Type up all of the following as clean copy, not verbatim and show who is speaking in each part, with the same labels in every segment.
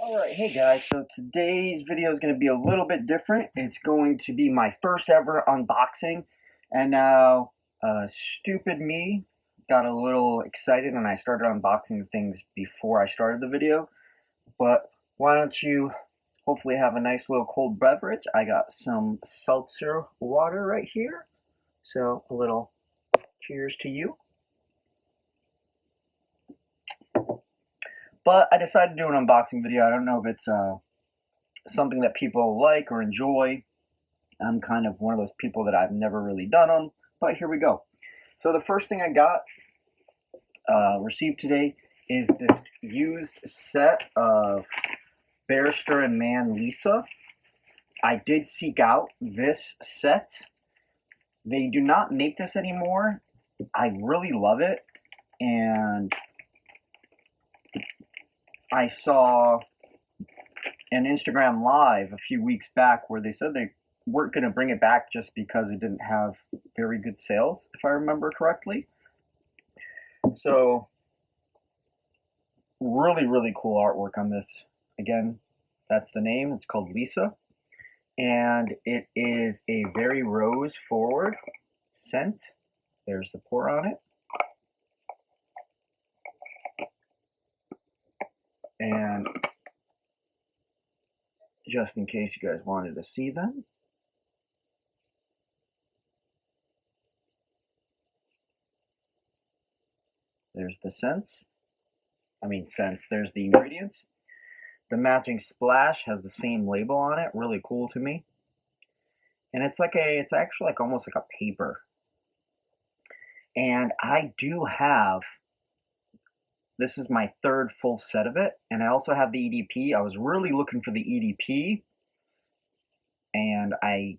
Speaker 1: Alright, hey guys, so today's video is going to be a little bit different. It's going to be my first ever unboxing, and now, stupid me got a little excited and I started unboxing things before I started the video, but why don't you hopefully have a nice little cold beverage. I got some seltzer water right here, so a little cheers to you. But I decided to do an unboxing video. I don't know if it's something that people like or enjoy. I'm kind of one of those people that I've never really done them, but here we go. So the first thing I got received today is this used set of Barrister and Mann Lisa. I did seek out this set. They do not make this anymore. I really love it, and I saw an Instagram live a few weeks back where they said they weren't going to bring it back just because it didn't have very good sales, if I remember correctly. So really cool artwork on this. Again, that's the name. It's called Lisa, and it is a very rose forward scent. There's the pour on it, and just in case you guys wanted to see them, there's the scents. There's the ingredients. The matching splash has the same label on it. Really cool to me. And it's actually like almost like a paper. And I do have, this is my third full set of it. And I also have the EDP. I was really looking for the EDP. And I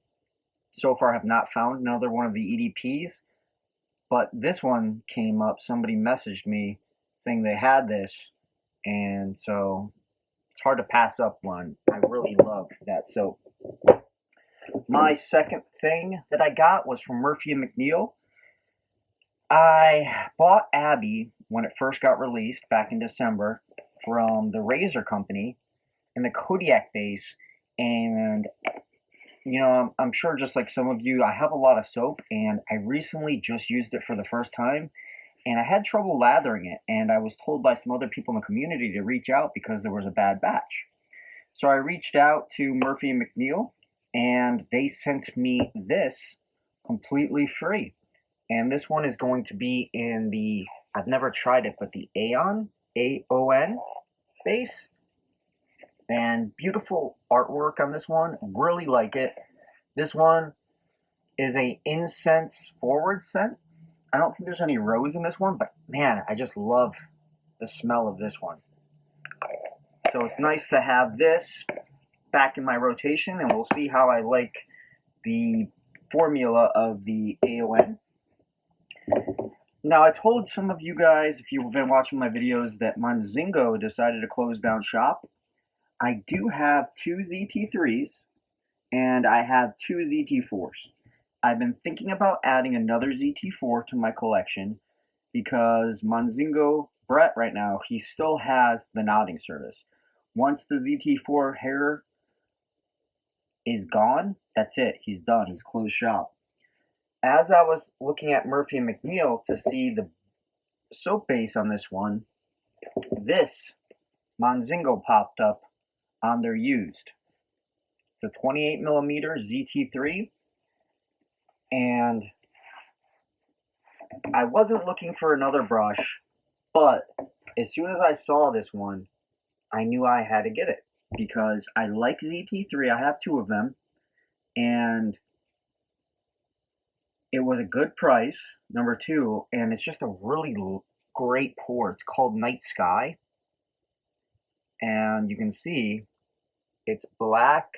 Speaker 1: so far have not found another one of the EDPs. But this one came up. Somebody messaged me saying they had this. And so it's hard to pass up one. I really love that soap. My second thing that I got was from Murphy & McNeil. I bought Abby when it first got released back in December from the Razor Company in the Kodiak base, and I'm sure just like some of you, I have a lot of soap, and I recently just used it for the first time, and I had trouble lathering it, and I was told by some other people in the community to reach out because there was a bad batch. So I reached out to Murphy & McNeil, and they sent me this completely free. And this one is going to be in the, I've never tried it, but the Aeon, A-O-N base. And beautiful artwork on this one. Really like it. This one is a incense forward scent. I don't think there's any rose in this one, but man, I just love the smell of this one. So it's nice to have this back in my rotation, and we'll see how I like the formula of the AON. Now, I told some of you guys, if you've been watching my videos, that Monzingo decided to close down shop. I do have two ZT3s, and I have two ZT4s. I've been thinking about adding another ZT4 to my collection because Monzingo Brett right now, he still has the nodding service. Once the ZT4 hair is gone, that's it. He's done. He's closed shop. As I was looking at Murphy & McNeil to see the soap base on this one, this Monzingo popped up on their used. It's a 28 millimeter ZT3, and I wasn't looking for another brush, but as soon as I saw this one, I knew I had to get it because I like ZT3. I have two of them, and it was a good price, number two, and it's just a really great pour. It's called Night Sky, and you can see it's black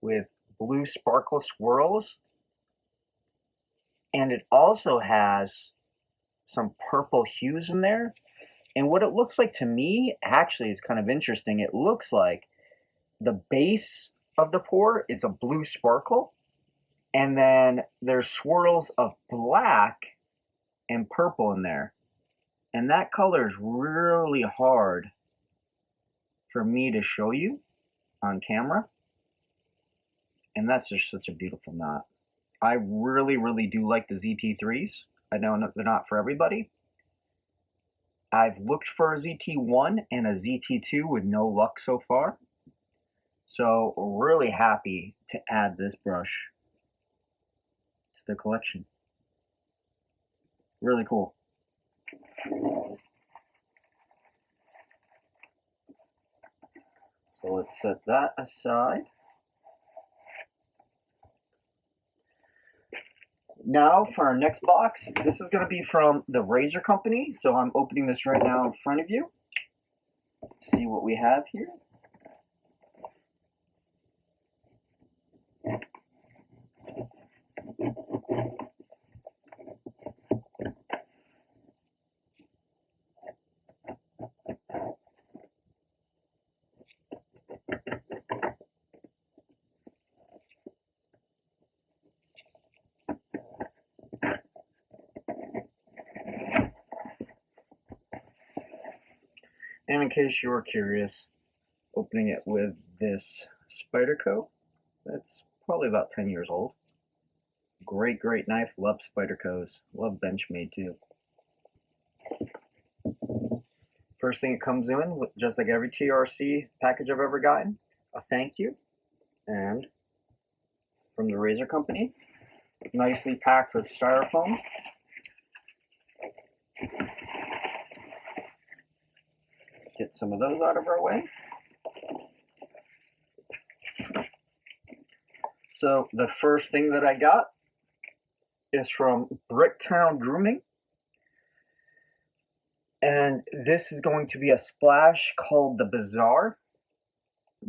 Speaker 1: with blue sparkle swirls, and it also has some purple hues in there. And what it looks like to me, actually, is kind of interesting. It looks like the base of the pour is a blue sparkle, and then there's swirls of black and purple in there. And that color is really hard for me to show you on camera. And that's just such a beautiful knot. I really, really do like the ZT3s. I know they're not for everybody. I've looked for a ZT1 and a ZT2 with no luck so far. So really happy to add this brush to the collection. Really cool. So let's set that aside. Now for our next box, this is going to be from the Razor Company. So I'm opening this right now in front of you. See what we have here. And in case you were curious, opening it with this Spyderco. That's probably about 10 years old. Great, great knife. Love Spydercos. Love Benchmade too. First thing it comes in with, just like every TRC package I've ever gotten, a thank you. And from the Razor Company, nicely packed with styrofoam. Get some of those out of our way. So the first thing that I got is from Bricktown Grooming. And this is going to be a splash called the Bazaar.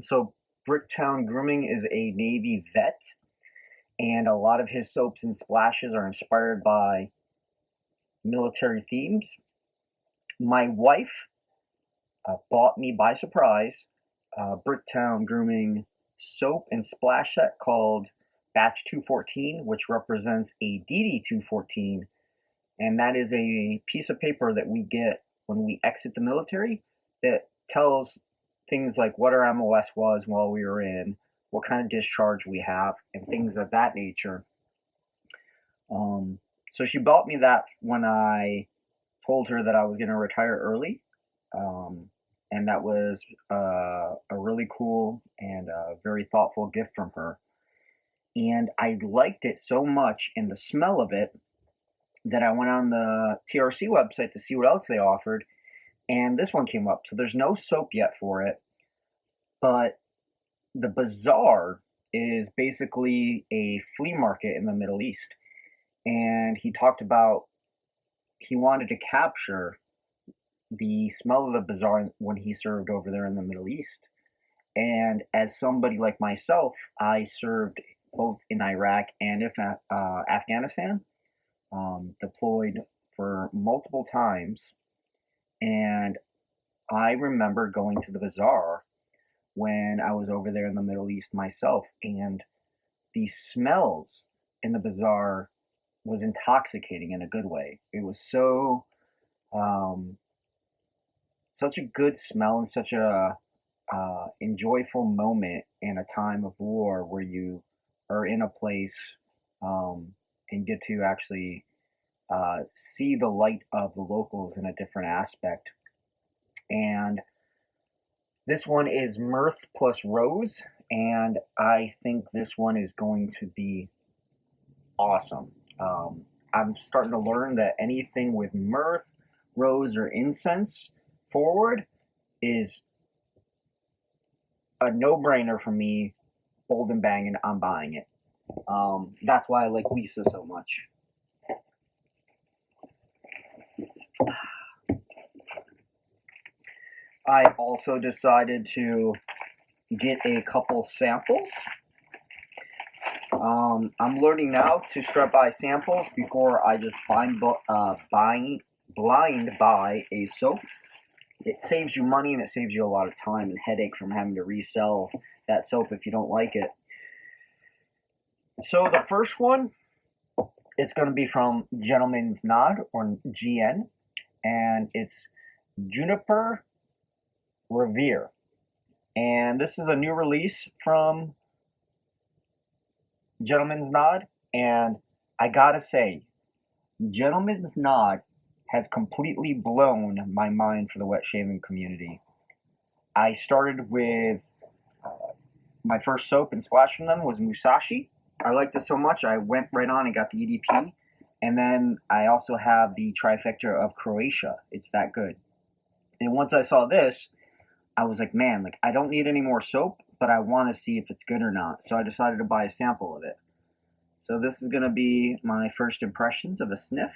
Speaker 1: So Bricktown Grooming is a Navy vet, and a lot of his soaps and splashes are inspired by military themes. My wife bought me by surprise Bricktown Grooming soap and splash set called Batch 214, which represents a DD 214, and that is a piece of paper that we get when we exit the military that tells things like what our MOS was while we were in, what kind of discharge we have, and things of that nature. So she bought me that when I told her that I was going to retire early. And that was a really cool and very thoughtful gift from her. And I liked it so much and the smell of it that I went on the TRC website to see what else they offered, and this one came up. So there's no soap yet for it, but the Bazaar is basically a flea market in the Middle East. And he talked about he wanted to capture the smell of the Bazaar when he served over there in the Middle East. And as somebody like myself, I served both in Iraq and Afghanistan, deployed for multiple times. And I remember going to the Bazaar when I was over there in the Middle East myself, and the smells in the Bazaar was intoxicating in a good way. It was so such a good smell and such a enjoyable moment in a time of war where you are in a place and get to actually see the light of the locals in a different aspect. And this one is Mirth plus Rose, and I think this one is going to be awesome. I'm starting to learn that anything with mirth, rose, or incense forward is a no-brainer for me. Bold and banging, I'm buying it. That's why I like Lisa so much. I also decided to get a couple samples. I'm learning now to start by samples before I just blind buy a soap. It saves you money and it saves you a lot of time and headache from having to resell that soap if you don't like it. So the first one, it's going to be from Gentleman's Nod, or GN, and it's Juniper Revere. And this is a new release from Gentleman's Nod, and I gotta say, Gentleman's Nod has completely blown my mind for the wet shaving community. I started with my first soap and splash from them was Musashi. I liked it so much I went right on and got the EDP. And then I also have the trifecta of Croatia. It's that good. And once I saw this, I was like, man, like I don't need any more soap, but I want to see if it's good or not. So I decided to buy a sample of it. So this is going to be my first impressions of a sniff.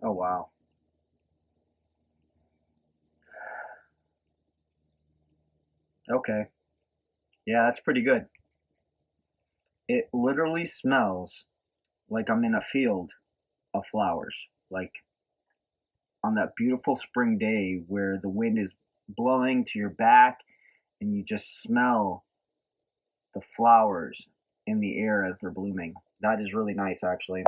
Speaker 1: Oh, wow. Okay. Yeah, that's pretty good. It literally smells like I'm in a field of flowers. Like on that beautiful spring day where the wind is blowing to your back and you just smell the flowers in the air as they're blooming. That is really nice, actually.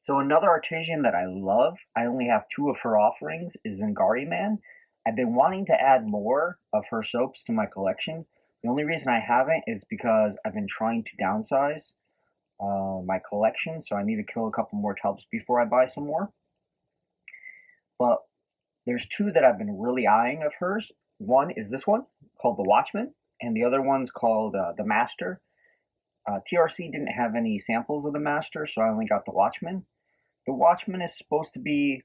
Speaker 1: So another artisan that I love, I only have two of her offerings, is Zingari Man. I've been wanting to add more of her soaps to my collection. The only reason I haven't is because I've been trying to downsize my collection, so I need to kill a couple more tubs before I buy some more. But there's two that I've been really eyeing of hers. One is this one called the Watchman, and the other one's called the Master. TRC didn't have any samples of the Master, so I only got the Watchman. The Watchman is supposed to be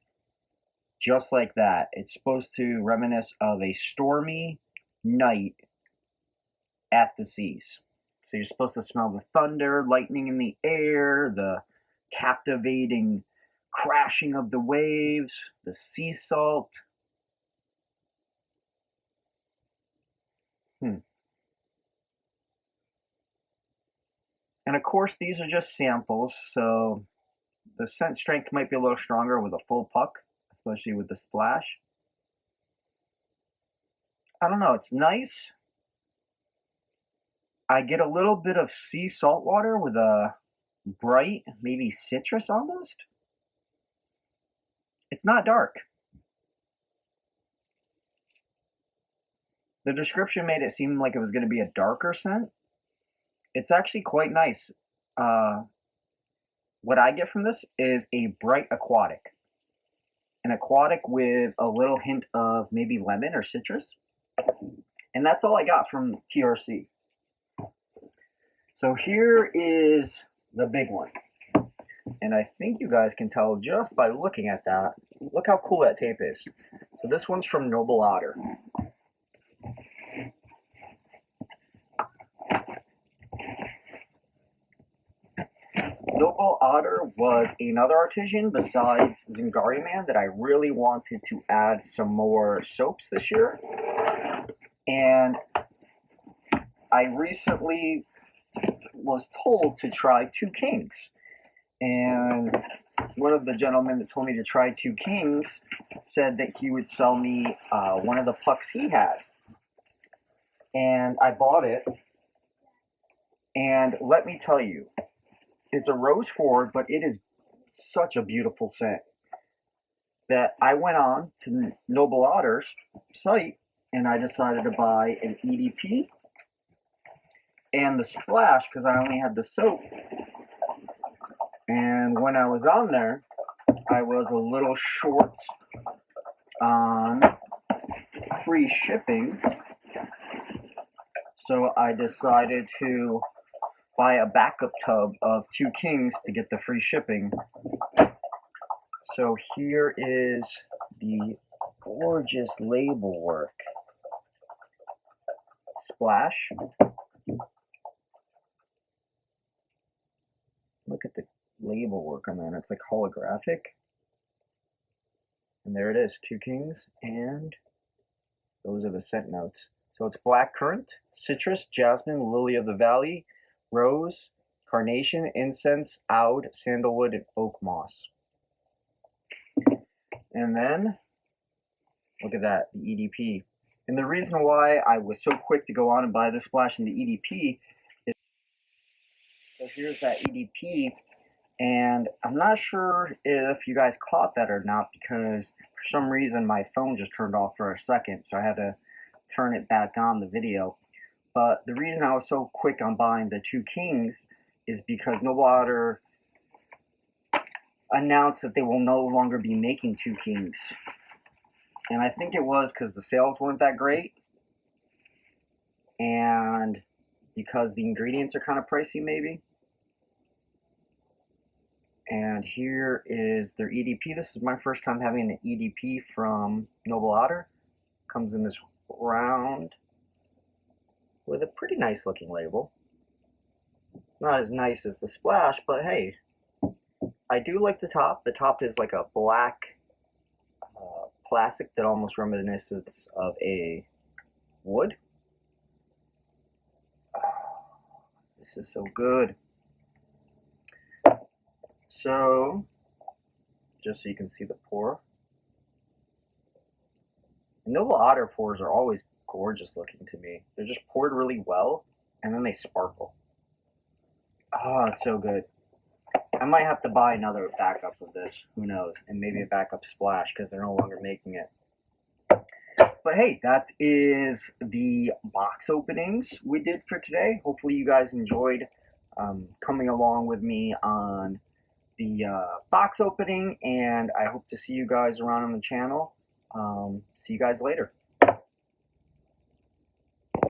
Speaker 1: just like that. It's supposed to reminisce of a stormy night at the seas. So you're supposed to smell the thunder, lightning in the air, the captivating crashing of the waves, the sea salt. Hmm. And of course, these are just samples, so the scent strength might be a little stronger with a full puck, especially with the splash. I don't know, it's nice. I get a little bit of sea salt water with a bright, maybe citrus almost. It's not dark. The description made it seem like it was going to be a darker scent. It's actually quite nice. Uh, what I get from this is a bright aquatic. An aquatic with a little hint of maybe lemon or citrus. And that's all I got from TRC. So here is the big one. And I think you guys can tell just by looking at that. Look how cool that tape is. So this one's from Noble Otter. Noble Otter was another artisan besides Zingari Man that I really wanted to add some more soaps this year. And I recently was told to try Two Kings. And one of the gentlemen that told me to try Two Kings said that he would sell me one of the pucks he had. And I bought it. And let me tell you, it's a rose forward, but it is such a beautiful scent that I went on to Noble Otter's site and I decided to buy an EDP and the splash because I only had the soap. And when I was on there, I was a little short on free shipping, so I decided to buy a backup tub of Two Kings to get the free shipping. So here is the gorgeous label work. Splash. Look at the label work on that. It's like holographic. And there it is, Two Kings, and those are the scent notes. So it's black currant, citrus, jasmine, lily of the valley, rose, carnation, incense, oud, sandalwood, and oak moss. And then, look at that, the EDP. And the reason why I was so quick to go on and buy the splash in the EDP is, so here's that EDP, And I'm not sure if you guys caught that or not, because for some reason my phone just turned off for a second, so I had to turn it back on the video. But the reason I was so quick on buying the two kings is because Noble Otter announced that they will no longer be making two kings. And I think it was because the sales weren't that great, and because the ingredients are kind of pricey maybe. And here is their EDP. This is my first time having an EDP from Noble Otter. Comes in this round with a pretty nice looking label. Not as nice as the Splash, but hey, I do like the top. The top is like a black plastic that almost reminisces of a wood. This is so good. So, just so you can see the pour. Noble Otter pours are always gorgeous looking to me. They're just poured really well, and then they sparkle. Oh, it's so good. I might have to buy another backup of this. Who knows? And maybe a backup Splash because they're no longer making it. But hey, that is the box openings we did for today. Hopefully you guys enjoyed coming along with me on the box opening, and I hope to see you guys around on the channel. See you guys later.